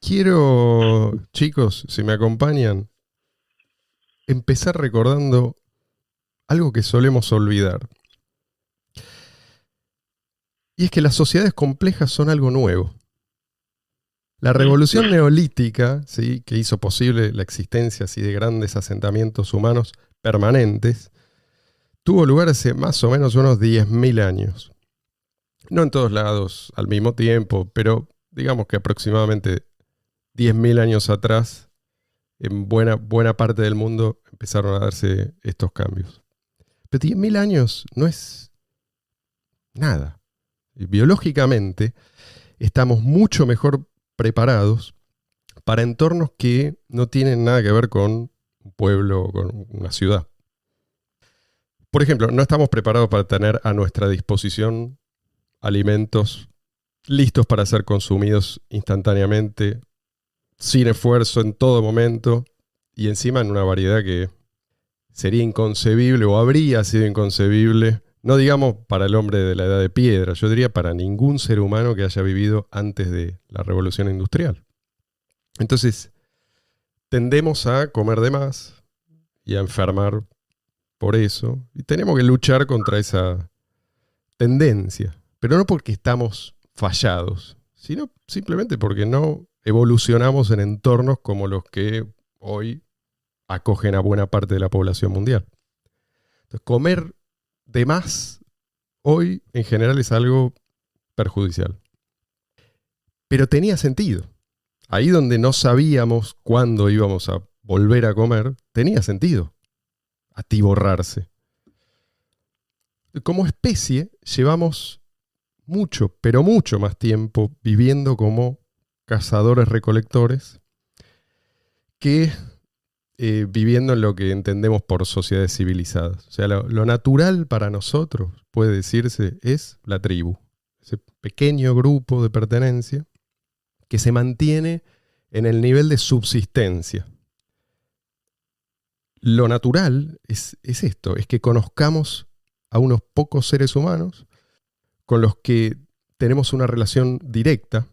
Quiero, chicos, si me acompañan, empezar recordando algo que solemos olvidar. Y es que las sociedades complejas son algo nuevo. La revolución neolítica, ¿sí?, que hizo posible la existencia así de grandes asentamientos humanos permanentes, tuvo lugar hace más o menos unos 10.000 años. No en todos lados al mismo tiempo, pero digamos que aproximadamente 10.000 años atrás, en buena parte del mundo empezaron a darse estos cambios. Pero 10.000 años no es nada. Y biológicamente estamos mucho mejor preparados para entornos que no tienen nada que ver con un pueblo o con una ciudad. Por ejemplo, no estamos preparados para tener a nuestra disposición alimentos listos para ser consumidos instantáneamente, sin esfuerzo, en todo momento, y encima en una variedad que sería inconcebible o habría sido inconcebible, no digamos para el hombre de la edad de piedra, yo diría para ningún ser humano que haya vivido antes de la revolución industrial. Entonces, tendemos a comer de más y a enfermar por eso, y tenemos que luchar contra esa tendencia, pero no porque estamos fallados, sino simplemente porque no evolucionamos en entornos como los que hoy acogen a buena parte de la población mundial. Entonces, comer de más hoy en general es algo perjudicial. Pero tenía sentido. Ahí donde no sabíamos cuándo íbamos a volver a comer, tenía sentido atiborrarse. Como especie llevamos mucho, pero mucho más tiempo viviendo como cazadores-recolectores que viviendo en lo que entendemos por sociedades civilizadas. O sea, lo natural para nosotros, puede decirse, es la tribu. Ese pequeño grupo de pertenencia que se mantiene en el nivel de subsistencia. Lo natural es esto, es que conozcamos a unos pocos seres humanos con los que tenemos una relación directa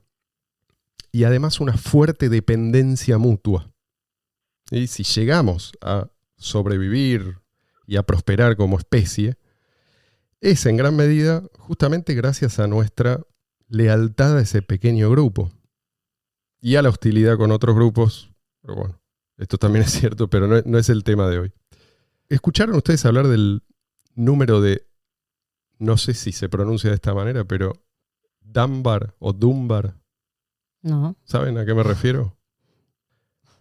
y además una fuerte dependencia mutua. Y si llegamos a sobrevivir y a prosperar como especie, es en gran medida justamente gracias a nuestra lealtad a ese pequeño grupo y a la hostilidad con otros grupos. Pero bueno, esto también es cierto, pero no es el tema de hoy. ¿Escucharon ustedes hablar del número de, no sé si se pronuncia de esta manera, pero Dunbar o Dunbar? No. ¿Saben a qué me refiero?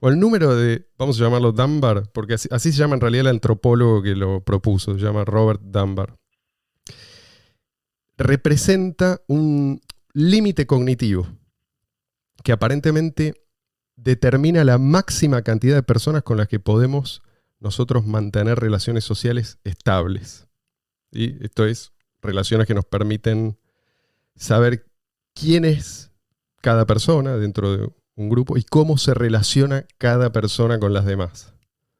O el número de, vamos a llamarlo Dunbar, porque así se llama en realidad el antropólogo que lo propuso, se llama Robert Dunbar. Representa un límite cognitivo que aparentemente determina la máxima cantidad de personas con las que podemos nosotros mantener relaciones sociales estables. Y esto es relaciones que nos permiten saber quién es cada persona dentro de un grupo y cómo se relaciona cada persona con las demás.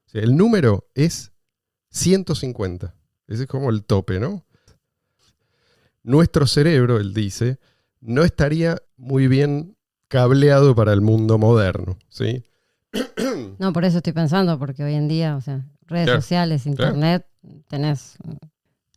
O sea, el número es 150. Ese es como el tope, ¿no? Nuestro cerebro, él dice, no estaría muy bien cableado para el mundo moderno, ¿sí? No, por eso estoy pensando, porque hoy en día, o sea, redes Claro, sociales, internet, tenés...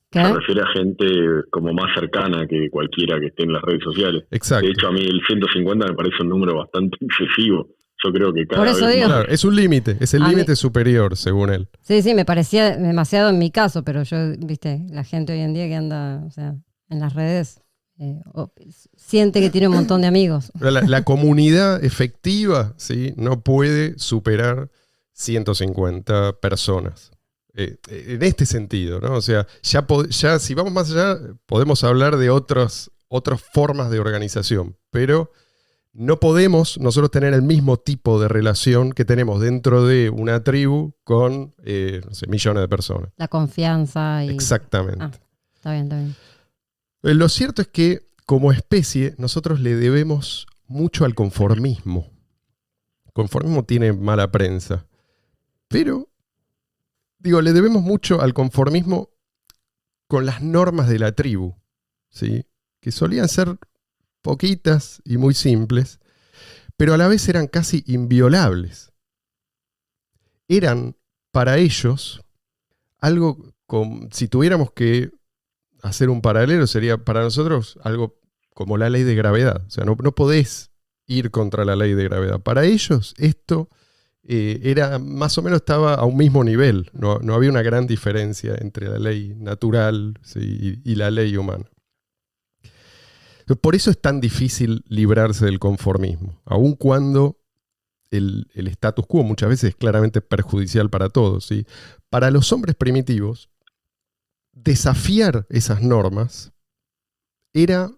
¿Qué? Se refiere a gente como más cercana que cualquiera que esté en las redes sociales. Exacto. De hecho, a mí el 150 me parece un número bastante excesivo. Yo creo que cada Por eso vez digo. más... Claro, es un límite, es el límite superior, según él. Sí, me parecía demasiado en mi caso, pero yo, viste, la gente hoy en día que anda, o sea, en las redes, siente que tiene un montón de amigos. La comunidad efectiva, ¿sí?, no puede superar 150 personas. En este sentido, ¿no? O sea, ya si vamos más allá, podemos hablar de otras formas de organización, pero no podemos nosotros tener el mismo tipo de relación que tenemos dentro de una tribu con no sé, millones de personas. La confianza y... Exactamente. Está bien. Lo cierto es que como especie nosotros le debemos mucho al conformismo. El conformismo tiene mala prensa, pero le debemos mucho al conformismo con las normas de la tribu, ¿sí?, que solían ser poquitas y muy simples, pero a la vez eran casi inviolables. Eran para ellos algo, si tuviéramos que hacer un paralelo, sería para nosotros algo como la ley de gravedad. O sea, no podés ir contra la ley de gravedad. Para ellos esto era más o menos, estaba a un mismo nivel. No había una gran diferencia entre la ley natural, ¿sí? y la ley humana. Por eso es tan difícil librarse del conformismo, aun cuando el status quo muchas veces es claramente perjudicial para todos, ¿sí? Para los hombres primitivos, desafiar esas normas era,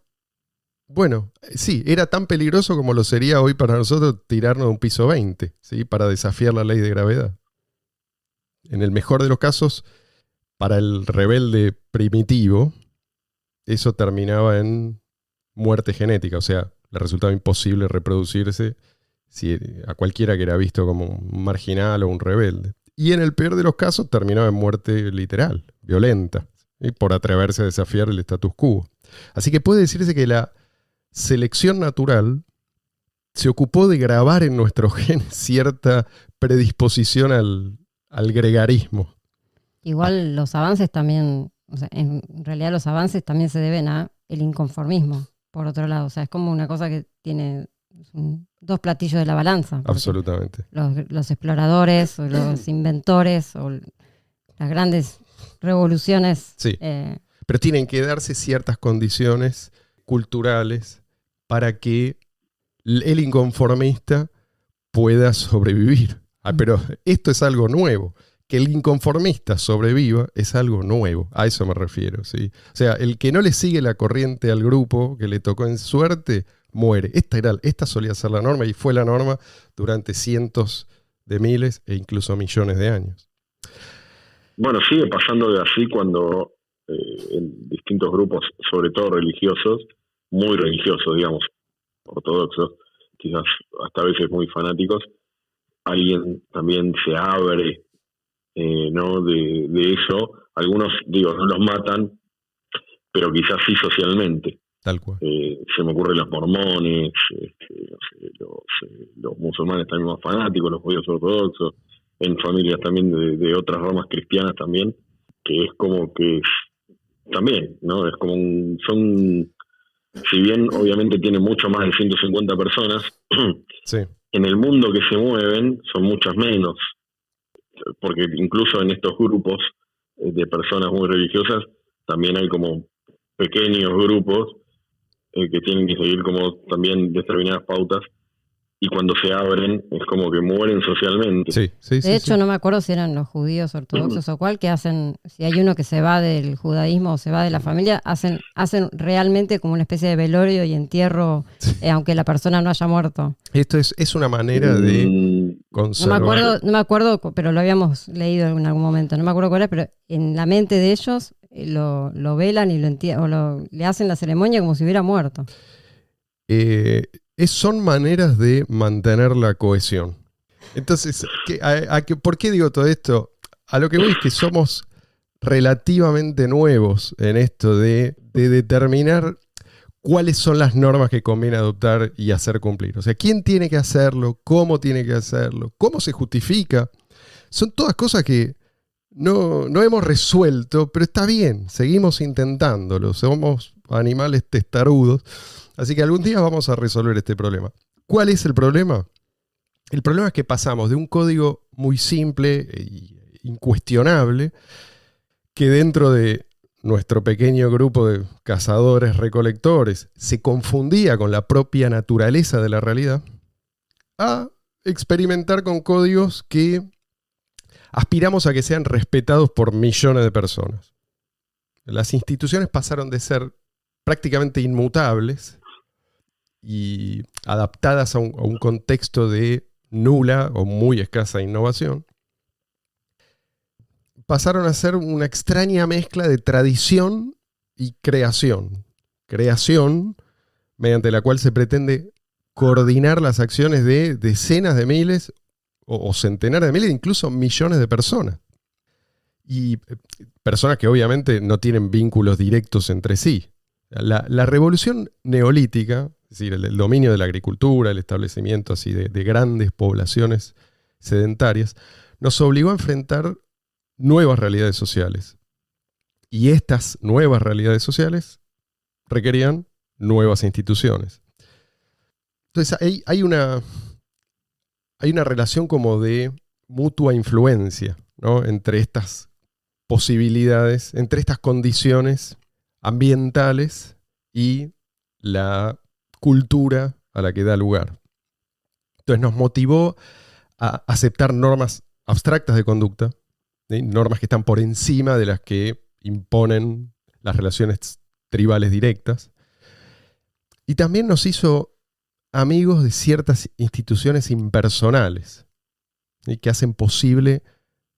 bueno, sí, era tan peligroso como lo sería hoy para nosotros tirarnos de un piso 20, ¿sí? Para desafiar la ley de gravedad. En el mejor de los casos, para el rebelde primitivo, eso terminaba en muerte genética, o sea, le resultaba imposible reproducirse a cualquiera que era visto como un marginal o un rebelde. Y en el peor de los casos terminaba en muerte literal, violenta, ¿sí? Por atreverse a desafiar el status quo. Así que puede decirse que la selección natural se ocupó de grabar en nuestros genes cierta predisposición al gregarismo. Igual los avances también, o sea, en realidad los avances también se deben a el inconformismo, por otro lado. O sea, es como una cosa que tiene dos platillos de la balanza. Absolutamente. Los exploradores, o los inventores, o las grandes revoluciones. Sí. Pero tienen que darse ciertas condiciones culturales para que el inconformista pueda sobrevivir. Pero esto es algo nuevo. Que el inconformista sobreviva es algo nuevo. A eso me refiero, ¿sí? O sea, el que no le sigue la corriente al grupo que le tocó en suerte, muere. Esta solía ser la norma y fue la norma durante cientos de miles e incluso millones de años. Bueno, sigue pasando de así cuando en distintos grupos, sobre todo religiosos, muy religiosos, digamos, ortodoxos, quizás hasta a veces muy fanáticos, alguien también se abre, ¿no? de eso. Algunos, digo, no los matan, pero quizás sí socialmente. Tal cual. Se me ocurren los mormones, no sé, los musulmanes también más fanáticos, los judíos ortodoxos, en familias también de otras ramas cristianas también, que es como que también, ¿no? Es como si bien obviamente tiene mucho más de 150 personas, sí. En el mundo que se mueven son muchas menos, porque incluso en estos grupos de personas muy religiosas también hay como pequeños grupos que tienen que seguir como también determinadas pautas, y cuando se abren es como que mueren socialmente. De hecho, no me acuerdo si eran los judíos ortodoxos o cuál, que hacen, si hay uno que se va del judaísmo o se va de la familia, hacen realmente como una especie de velorio y entierro, aunque la persona no haya muerto. Esto es una manera de conservar. No me acuerdo, pero lo habíamos leído en algún momento, no me acuerdo cuál era, pero en la mente de ellos lo velan y le hacen la ceremonia como si hubiera muerto. Son maneras de mantener la cohesión. Entonces, ¿por qué digo todo esto? A lo que voy es que somos relativamente nuevos en esto de determinar cuáles son las normas que conviene adoptar y hacer cumplir. O sea, quién tiene que hacerlo, cómo tiene que hacerlo, cómo se justifica. Son todas cosas que no hemos resuelto, pero está bien, seguimos intentándolo. Somos animales testarudos. Así que algún día vamos a resolver este problema. ¿Cuál es el problema? El problema es que pasamos de un código muy simple e incuestionable, que dentro de nuestro pequeño grupo de cazadores-recolectores se confundía con la propia naturaleza de la realidad, a experimentar con códigos que aspiramos a que sean respetados por millones de personas. Las instituciones pasaron de ser prácticamente inmutables y adaptadas a un contexto de nula o muy escasa innovación, pasaron a ser una extraña mezcla de tradición y creación. Creación mediante la cual se pretende coordinar las acciones de decenas de miles o centenares de miles, incluso millones de personas. Y personas que obviamente no tienen vínculos directos entre sí. La revolución neolítica, es decir, el dominio de la agricultura, el establecimiento así de grandes poblaciones sedentarias, nos obligó a enfrentar nuevas realidades sociales. Y estas nuevas realidades sociales requerían nuevas instituciones. Entonces hay una relación como de mutua influencia, ¿no?, entre estas posibilidades, entre estas condiciones ambientales y la cultura a la que da lugar. Entonces nos motivó a aceptar normas abstractas de conducta, ¿sí?, normas que están por encima de las que imponen las relaciones tribales directas. Y también nos hizo amigos de ciertas instituciones impersonales, ¿sí?, que hacen posible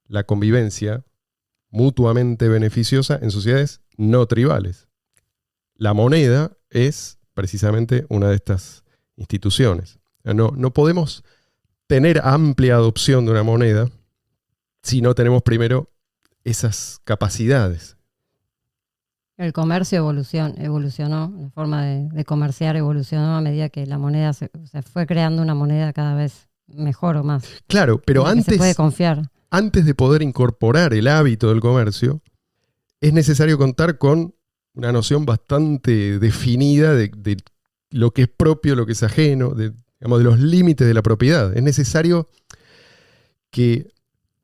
la convivencia mutuamente beneficiosa en sociedades no tribales. La moneda es precisamente una de estas instituciones. No podemos tener amplia adopción de una moneda si no tenemos primero esas capacidades. El comercio evolucionó, la forma de comerciar evolucionó a medida que la moneda se fue creando una moneda cada vez mejor o más. Claro, pero antes se puede confiar. Antes de poder incorporar el hábito del comercio, es necesario contar con una noción bastante definida de lo que es propio, lo que es ajeno, de los límites de la propiedad. Es necesario que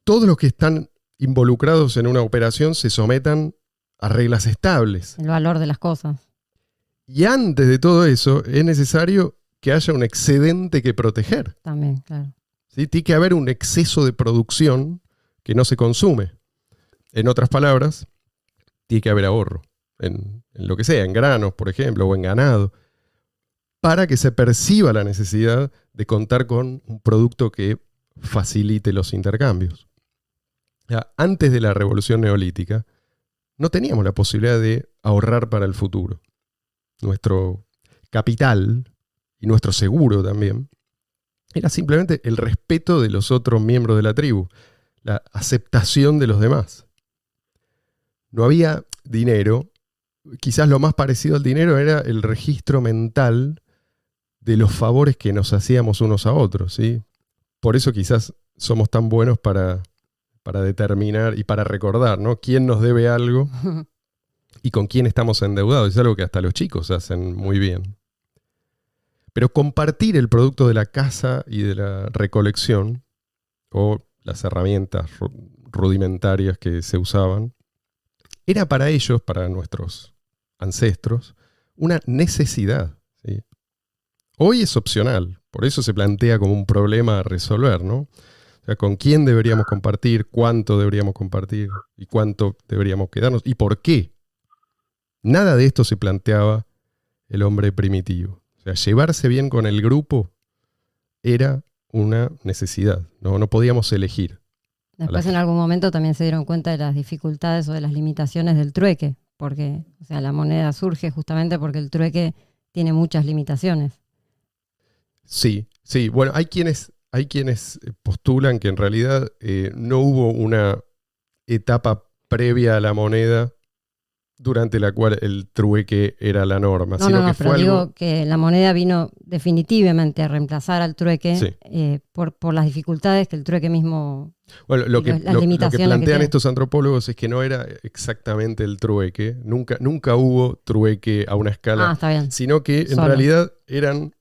todos los que están involucrados en una operación se sometan a reglas estables. El valor de las cosas. Y antes de todo eso, es necesario que haya un excedente que proteger. También, claro. ¿Sí? Tiene que haber un exceso de producción que no se consume. En otras palabras, tiene que haber ahorro. En lo que sea, en granos, por ejemplo, o en ganado, para que se perciba la necesidad de contar con un producto que facilite los intercambios. Ya, antes de la revolución neolítica, no teníamos la posibilidad de ahorrar para el futuro. Nuestro capital, y nuestro seguro también, era simplemente el respeto de los otros miembros de la tribu, la aceptación de los demás. No había dinero. Quizás lo más parecido al dinero era el registro mental de los favores que nos hacíamos unos a otros, ¿sí? Por eso quizás somos tan buenos para determinar y para recordar, ¿no?, quién nos debe algo y con quién estamos endeudados. Es algo que hasta los chicos hacen muy bien. Pero compartir el producto de la caza y de la recolección, o las herramientas rudimentarias que se usaban, era para ellos, para nuestros ancestros, una necesidad, ¿sí? Hoy es opcional, por eso se plantea como un problema a resolver, ¿no? O sea, ¿con quién deberíamos compartir? ¿Cuánto deberíamos compartir? ¿Y cuánto deberíamos quedarnos? ¿Y por qué? Nada de esto se planteaba el hombre primitivo. O sea, llevarse bien con el grupo era una necesidad, no podíamos elegir. Después en algún momento también se dieron cuenta de las dificultades o de las limitaciones del trueque, porque, o sea, la moneda surge justamente porque el trueque tiene muchas limitaciones. Sí. Bueno, hay quienes postulan que en realidad no hubo una etapa previa a la moneda durante la cual el trueque era la norma. Pero digo que la moneda vino definitivamente a reemplazar al trueque, sí, por las dificultades que el trueque mismo... Bueno, lo que plantean estos antropólogos es que no era exactamente el trueque, nunca hubo trueque a una escala, está bien, sino que en realidad eran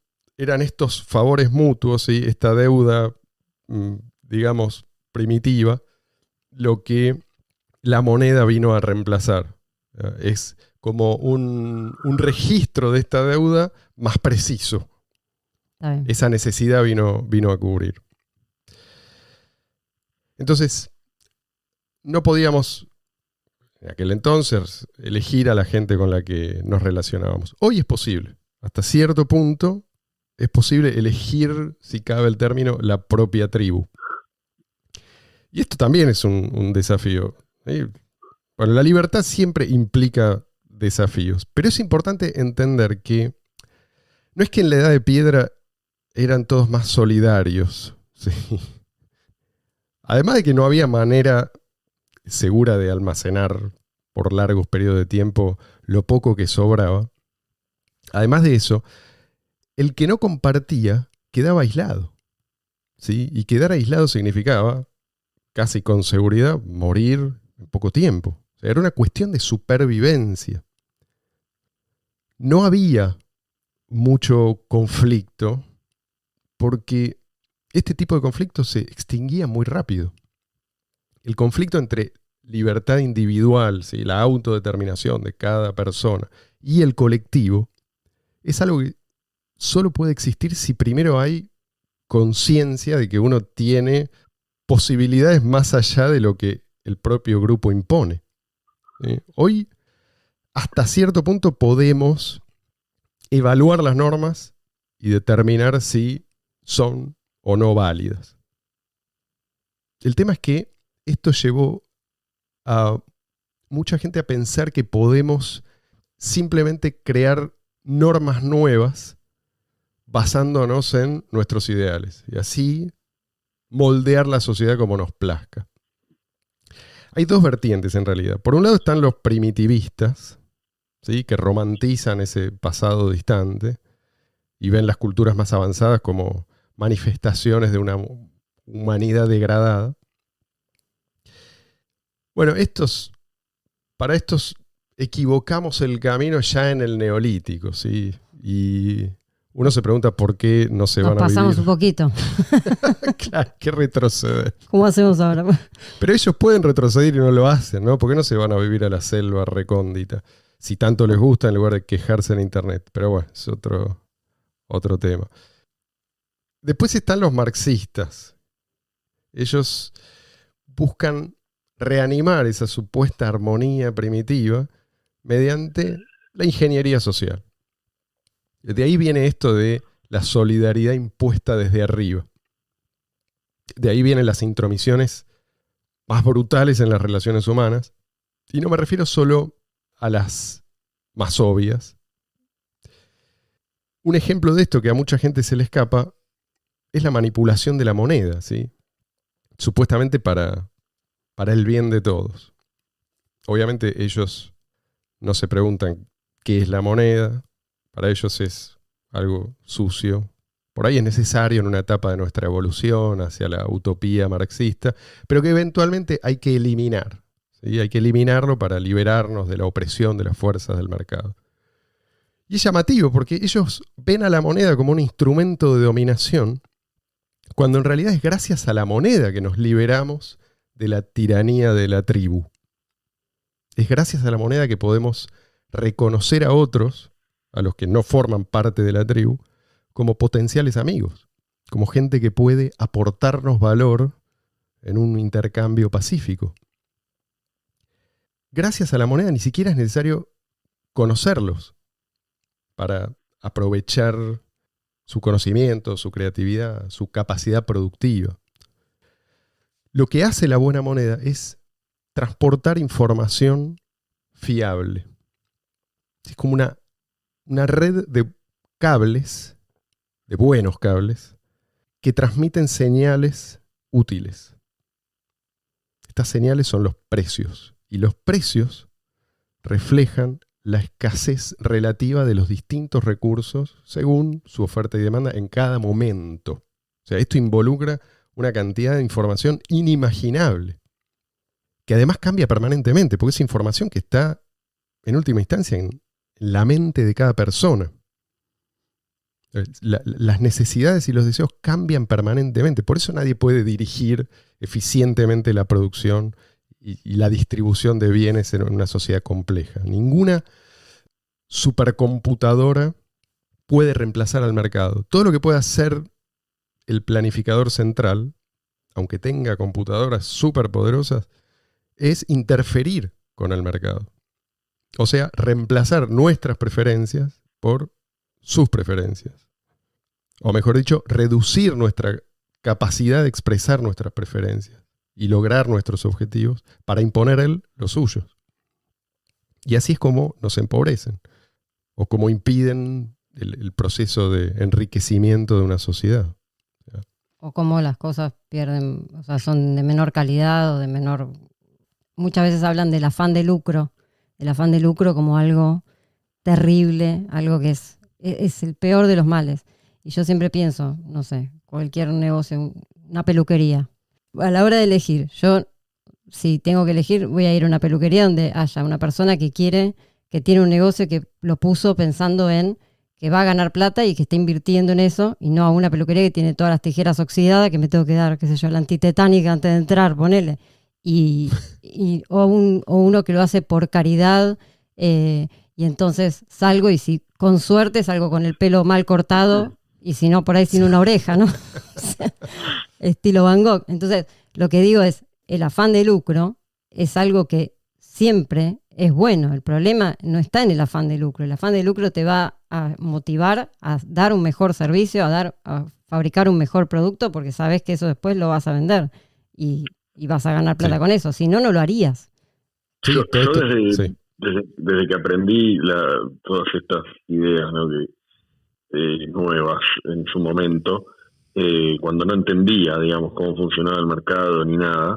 estos favores mutuos, ¿sí?, esta deuda, digamos, primitiva, lo que la moneda vino a reemplazar. Es como un registro de esta deuda más preciso. Esa necesidad vino a cubrir. Entonces, no podíamos, en aquel entonces, elegir a la gente con la que nos relacionábamos. Hoy es posible. Hasta cierto punto es posible elegir, si cabe el término, la propia tribu. Y esto también es un desafío. Bueno, la libertad siempre implica desafíos, pero es importante entender que no es que en la Edad de Piedra eran todos más solidarios, ¿sí? Además de que no había manera segura de almacenar por largos periodos de tiempo lo poco que sobraba, además de eso, el que no compartía quedaba aislado, ¿sí? Y quedar aislado significaba, casi con seguridad, morir en poco tiempo. O sea, era una cuestión de supervivencia. No había mucho conflicto porque este tipo de conflictos se extinguía muy rápido. El conflicto entre libertad individual, ¿sí?, la autodeterminación de cada persona, y el colectivo, es algo que solo puede existir si primero hay conciencia de que uno tiene posibilidades más allá de lo que el propio grupo impone. Hoy, hasta cierto punto, podemos evaluar las normas y determinar si son o no válidas. El tema es que esto llevó a mucha gente a pensar que podemos simplemente crear normas nuevas basándonos en nuestros ideales y así moldear la sociedad como nos plazca. Hay dos vertientes en realidad. Por un lado están los primitivistas, ¿sí?, que romantizan ese pasado distante y ven las culturas más avanzadas como manifestaciones de una humanidad degradada. Bueno, para estos equivocamos el camino ya en el Neolítico, ¿sí? Y uno se pregunta por qué no se van a vivir. Nos pasamos un poquito. Claro, ¿qué retroceder? ¿Cómo hacemos ahora? Pero ellos pueden retroceder y no lo hacen, ¿no? ¿Por qué no se van a vivir a la selva recóndita? Si tanto les gusta en lugar de quejarse en internet. Pero bueno, es otro tema. Después están los marxistas. Ellos buscan reanimar esa supuesta armonía primitiva mediante la ingeniería social. De ahí viene esto de la solidaridad impuesta desde arriba. De ahí vienen las intromisiones más brutales en las relaciones humanas. Y no me refiero solo a las más obvias. Un ejemplo de esto que a mucha gente se le escapa es la manipulación de la moneda, ¿sí? Supuestamente para el bien de todos. Obviamente ellos no se preguntan qué es la moneda. Para ellos es algo sucio. Por ahí es necesario en una etapa de nuestra evolución hacia la utopía marxista, pero que eventualmente hay que eliminar, ¿sí? Hay que eliminarlo para liberarnos de la opresión de las fuerzas del mercado. Y es llamativo porque ellos ven a la moneda como un instrumento de dominación, cuando en realidad es gracias a la moneda que nos liberamos de la tiranía de la tribu. Es gracias a la moneda que podemos reconocer a otros, a los que no forman parte de la tribu, como potenciales amigos, como gente que puede aportarnos valor en un intercambio pacífico. Gracias a la moneda ni siquiera es necesario conocerlos para aprovechar su conocimiento, su creatividad, su capacidad productiva. Lo que hace la buena moneda es transportar información fiable. Es como una red de cables, de buenos cables, que transmiten señales útiles. Estas señales son los precios. Y los precios reflejan la escasez relativa de los distintos recursos según su oferta y demanda en cada momento. O sea, esto involucra una cantidad de información inimaginable, que además cambia permanentemente, porque es información que está, en última instancia, en la mente de cada persona. Las necesidades y los deseos cambian permanentemente. Por eso nadie puede dirigir eficientemente la producción y la distribución de bienes en una sociedad compleja. Ninguna supercomputadora puede reemplazar al mercado. Todo lo que pueda hacer el planificador central, aunque tenga computadoras superpoderosas, es interferir con el mercado. O sea, reemplazar nuestras preferencias por sus preferencias. O mejor dicho, reducir nuestra capacidad de expresar nuestras preferencias y lograr nuestros objetivos para imponer los suyos. Y así es como nos empobrecen o como impiden el proceso de enriquecimiento de una sociedad. O como las cosas pierden, o sea, son de menor calidad o de menor... Muchas veces hablan del afán de lucro como algo terrible, algo que es el peor de los males. Y yo siempre pienso, no sé, cualquier negocio, una peluquería. A la hora de elegir, yo si tengo que elegir, voy a ir a una peluquería donde haya una persona que tiene un negocio que lo puso pensando en que va a ganar plata y que está invirtiendo en eso, y no a una peluquería que tiene todas las tijeras oxidadas, que me tengo que dar, qué sé yo, la antitetánica antes de entrar, ponele. O uno que lo hace por caridad, y entonces salgo y si con suerte salgo con el pelo mal cortado, y si no, por ahí sin una oreja, ¿no? O sea, estilo Van Gogh. Entonces, lo que digo es, el afán de lucro es algo que siempre es bueno. El problema no está en el afán de lucro. El afán de lucro te va a motivar a dar un mejor servicio, a fabricar un mejor producto, porque sabes que eso después lo vas a vender y vas a ganar plata con eso. Si no, no lo harías. Sí, yo desde que aprendí todas estas ideas, ¿no? Nuevas en su momento, cuando no entendía, digamos, cómo funcionaba el mercado ni nada,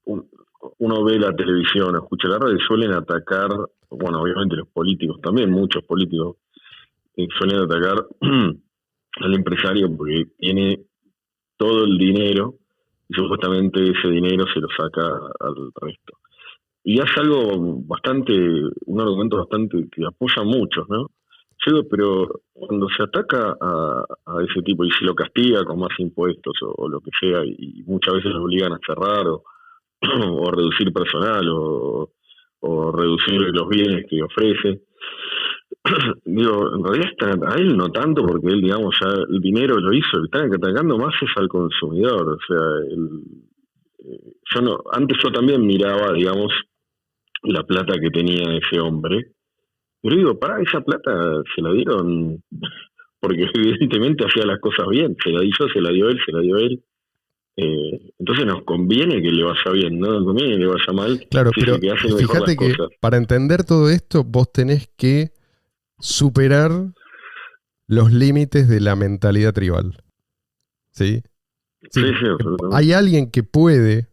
uno ve la televisión, escucha la radio y suelen atacar, bueno, obviamente los políticos también, muchos políticos suelen atacar al empresario porque tiene todo el dinero y supuestamente ese dinero se lo saca al resto. Y hace algo un argumento bastante que apoya a muchos, ¿no? Yo digo, pero cuando se ataca a ese tipo y se lo castiga con más impuestos o lo que sea, y muchas veces lo obligan a cerrar o reducir personal o reducir los bienes que ofrece, digo, en realidad a él no tanto, porque él, digamos, ya el dinero lo hizo, el que están atacando más es al consumidor. O sea, antes yo también miraba, digamos, la plata que tenía ese hombre, pero digo, esa plata se la dieron porque evidentemente hacía las cosas bien, se la di yo, se la dio él. Entonces nos conviene que le vaya bien, no nos conviene que le vaya mal. Claro, pero fíjate que para entender todo esto vos tenés que superar los límites de la mentalidad tribal. ¿Sí? Sí, absolutamente. Hay alguien que puede...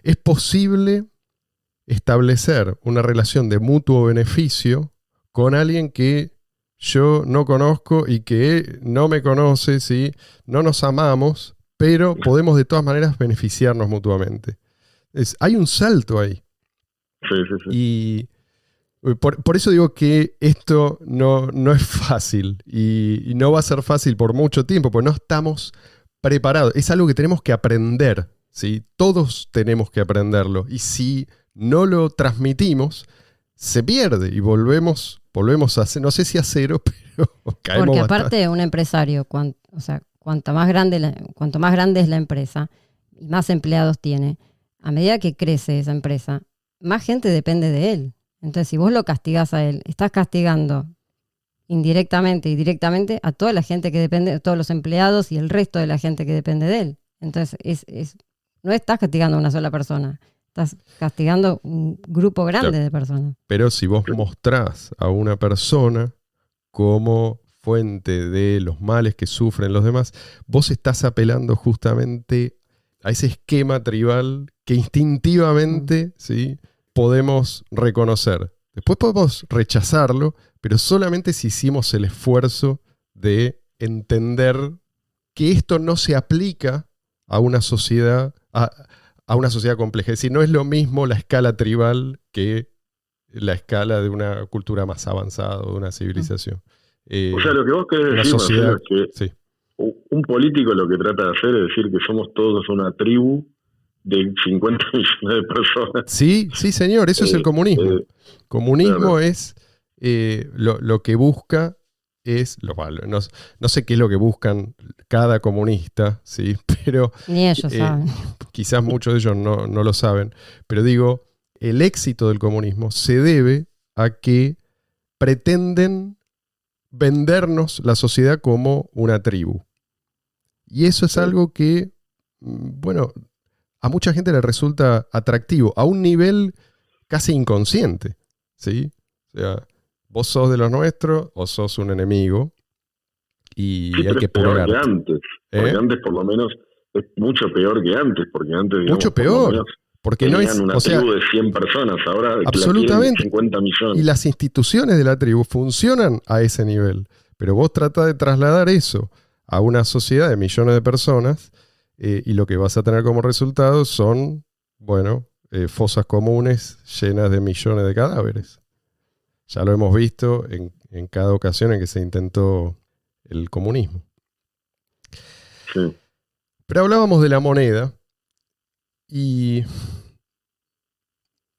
es posible establecer una relación de mutuo beneficio con alguien que yo no conozco y que no me conoce, ¿sí? No nos amamos, pero podemos de todas maneras beneficiarnos mutuamente. Hay un salto ahí. Sí. Y por eso digo que esto no es fácil y no va a ser fácil por mucho tiempo, porque no estamos preparados. Es algo que tenemos que aprender, ¿sí? Todos tenemos que aprenderlo. Y si no lo transmitimos, se pierde y volvemos a hacer, no sé si a cero, pero caemos. Porque aparte un empresario, cuanto más grande es la empresa y más empleados tiene, a medida que crece esa empresa, más gente depende de él. Entonces, si vos lo castigás a él, estás castigando indirectamente y directamente a toda la gente que depende, a todos los empleados y el resto de la gente que depende de él. Entonces, no estás castigando a una sola persona, estás castigando un grupo grande de personas. Pero si vos mostrás a una persona como fuente de los males que sufren los demás, vos estás apelando justamente a ese esquema tribal que instintivamente, ¿sí?, podemos reconocer. Después podemos rechazarlo, pero solamente si hicimos el esfuerzo de entender que esto no se aplica a una sociedad, a una sociedad compleja. Es decir, no es lo mismo la escala tribal que la escala de una cultura más avanzada o de una civilización. O sea, lo que vos querés decir, sociedad, Marcelo, es que un político lo que trata de hacer es decir que somos todos una tribu de 50 millones de personas. Sí, señor, eso es el comunismo. Comunismo claro. Es lo que busca es no sé qué es lo que buscan cada comunista, ¿sí? Pero ni ellos saben. Quizás muchos de ellos no lo saben, pero digo, el éxito del comunismo se debe a que pretenden vendernos la sociedad como una tribu. Y eso es algo que, bueno, a mucha gente le resulta atractivo, a un nivel casi inconsciente, ¿sí? O sea, vos sos de los nuestros o sos un enemigo y sí, hay que purgarte. Porque antes por lo menos es mucho peor que antes, porque antes, digamos, mucho peor, porque no es una tribu de 100 personas, ahora absolutamente, 50 millones. Y las instituciones de la tribu funcionan a ese nivel, Pero vos tratás de trasladar eso a una sociedad de millones de personas y lo que vas a tener como resultado son, fosas comunes llenas de millones de cadáveres. Ya lo hemos visto en cada ocasión en que se intentó el comunismo. Sí. Pero hablábamos de la moneda y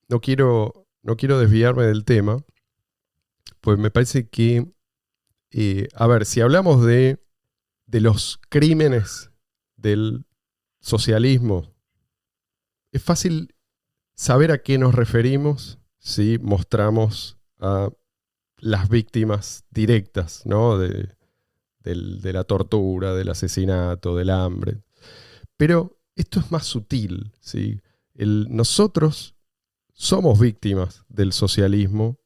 no quiero desviarme del tema, pues me parece que, si hablamos de los crímenes del socialismo, es fácil saber a qué nos referimos si mostramos a las víctimas directas, ¿no? de la tortura, del asesinato, del hambre. Pero esto es más sutil, ¿sí? Nosotros somos víctimas del socialismo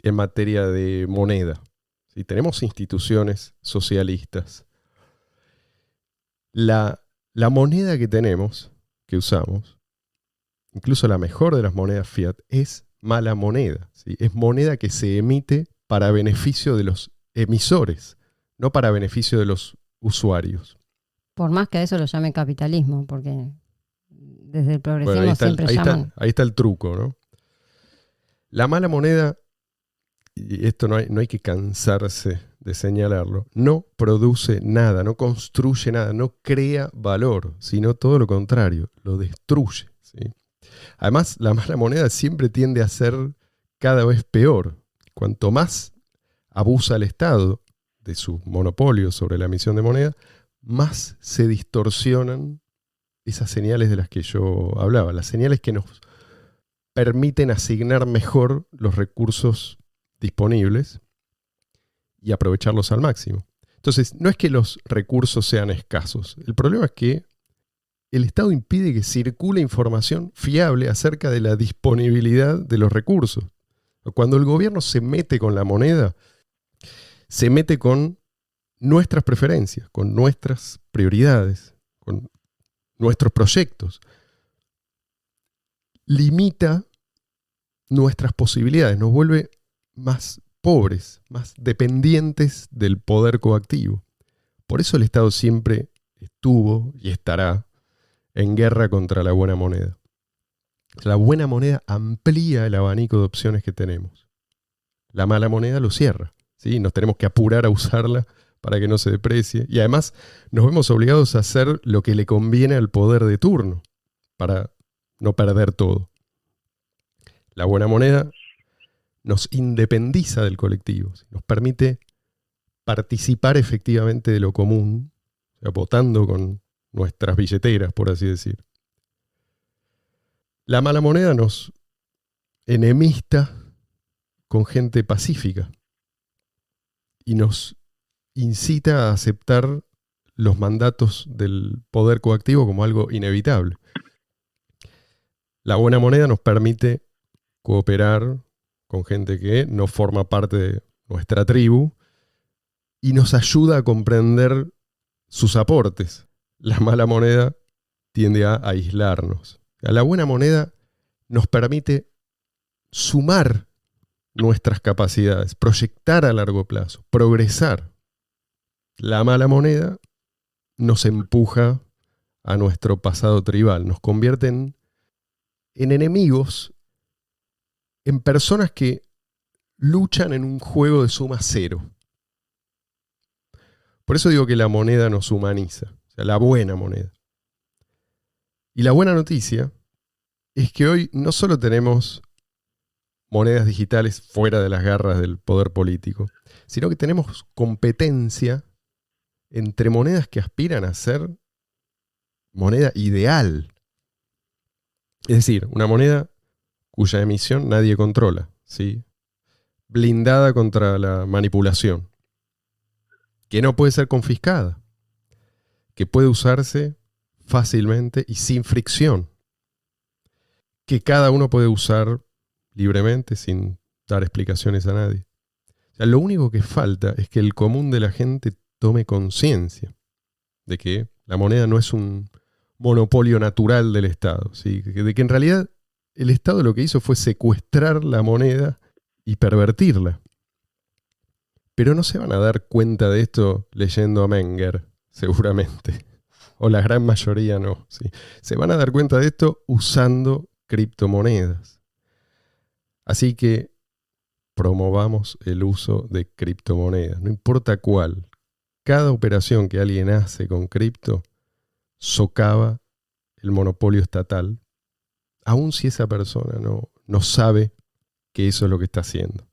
en materia de moneda, ¿sí? Tenemos instituciones socialistas. La moneda que tenemos, que usamos, incluso la mejor de las monedas fiat, es mala moneda, ¿sí? Es moneda que se emite para beneficio de los emisores, no para beneficio de los usuarios. Por más que a eso lo llame capitalismo, porque desde el progresismo siempre llaman... Ahí está el truco, ¿no? La mala moneda, y esto no hay que cansarse de señalarlo, no produce nada, no construye nada, no crea valor, sino todo lo contrario, lo destruye, ¿sí? Además, la mala moneda siempre tiende a ser cada vez peor. Cuanto más abusa el Estado de su monopolio sobre la emisión de moneda, más se distorsionan esas señales de las que yo hablaba, las señales que nos permiten asignar mejor los recursos disponibles y aprovecharlos al máximo. Entonces, no es que los recursos sean escasos, el problema es que el Estado impide que circule información fiable acerca de la disponibilidad de los recursos. Cuando el gobierno se mete con la moneda, se mete con nuestras preferencias, con nuestras prioridades, con nuestros proyectos. Limita nuestras posibilidades, nos vuelve más pobres, más dependientes del poder coactivo. Por eso el Estado siempre estuvo y estará en guerra contra la buena moneda. La buena moneda amplía el abanico de opciones que tenemos. La mala moneda lo cierra, ¿sí? Nos tenemos que apurar a usarla para que no se deprecie. Y además nos vemos obligados a hacer lo que le conviene al poder de turno para no perder todo. La buena moneda nos independiza del colectivo, ¿sí? Nos permite participar efectivamente de lo común, o sea, votando con nuestras billeteras, por así decir. La mala moneda nos enemista con gente pacífica y nos incita a aceptar los mandatos del poder coactivo como algo inevitable. La buena moneda nos permite cooperar con gente que no forma parte de nuestra tribu y nos ayuda a comprender sus aportes. La mala moneda tiende a aislarnos. La buena moneda nos permite sumar nuestras capacidades, proyectar a largo plazo, progresar. La mala moneda nos empuja a nuestro pasado tribal, nos convierte en enemigos, en personas que luchan en un juego de suma cero. Por eso digo que la moneda nos humaniza, o sea, la buena moneda. Y la buena noticia es que hoy no solo tenemos monedas digitales fuera de las garras del poder político, sino que tenemos competencia entre monedas que aspiran a ser moneda ideal. Es decir, una moneda cuya emisión nadie controla, ¿sí? Blindada contra la manipulación, que no puede ser confiscada, que puede usarse fácilmente y sin fricción, que cada uno puede usar libremente sin dar explicaciones a nadie. O sea, lo único que falta es que el común de la gente tome conciencia de que la moneda no es un monopolio natural del Estado, ¿sí? De que en realidad el Estado lo que hizo fue secuestrar la moneda y pervertirla. Pero no se van a dar cuenta de esto leyendo a Menger, seguramente. O la gran mayoría no. ¿Sí? Se van a dar cuenta de esto usando criptomonedas. Así que promovamos el uso de criptomonedas, no importa cuál. Cada operación que alguien hace con cripto socava el monopolio estatal, aun si esa persona no sabe que eso es lo que está haciendo.